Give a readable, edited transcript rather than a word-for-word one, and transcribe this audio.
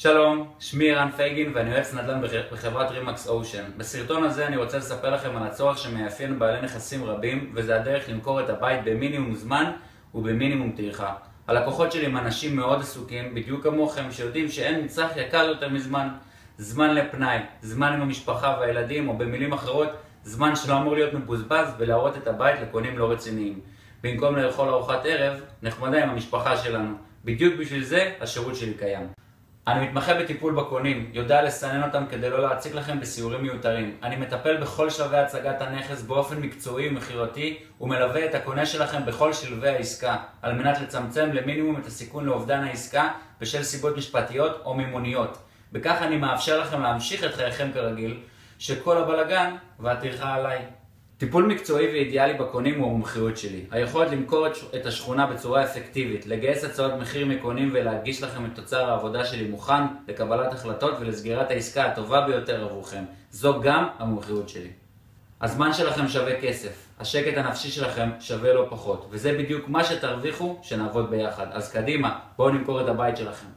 שלום, שמי ערן פייגין ואני יועץ נדל"ן בחברת רימקס אושן. בסרטון הזה אני רוצה לספר לכם על הצורך שמאפיין בעלי נכסים רבים, וזה הדרך למכור את הבית במינימום זמן ובמינימום טרחה. הלקוחות שלי הם אנשים מאוד עסוקים, בדיוק כמוכם, שיודעים שאין מצרך יקר יותר מזמן. זמן לפנאי, זמן עם המשפחה והילדים, או במילים אחרות, זמן שלא אמור להיות מבוזבז ולהראות את הבית לקונים לא רציניים. במקום לאכול ארוחת ערב, נחמדה עם המשפחה שלנו. בדיוק בשביל זה השירות שלי קיים. אני מתמחה בטיפול בקונים, יודע לסנן אותם כדי לא להציג לכם בסיורים מיותרים. אני מטפל בכל שלבי הצגת הנכס באופן מקצועי ומכירתי, ומלווה את הקונה שלכם בכל שלבי העסקה, על מנת לצמצם למינימום את הסיכון לאובדן העסקה בשל סיבות משפטיות או מימוניות. בכך אני מאפשר לכם להמשיך את חייכם כרגיל, שכל הבלגן והטרחה עליי. טיפול מקצועי ואידיאלי בקונים הוא המומחיות שלי. היכולת למכור את השכונה בצורה אפקטיבית, לגייס הצעות מחיר מקונים ולהגיש לכם את תוצר העבודה שלי מוכן לקבלת החלטות ולסגירת העסקה הטובה ביותר עבורכם. זו גם המומחיות שלי. הזמן שלכם שווה כסף, השקט הנפשי שלכם שווה לא פחות, וזה בדיוק מה שתרוויחו שנעבוד ביחד. אז קדימה, בואו נמכור את הבית שלכם.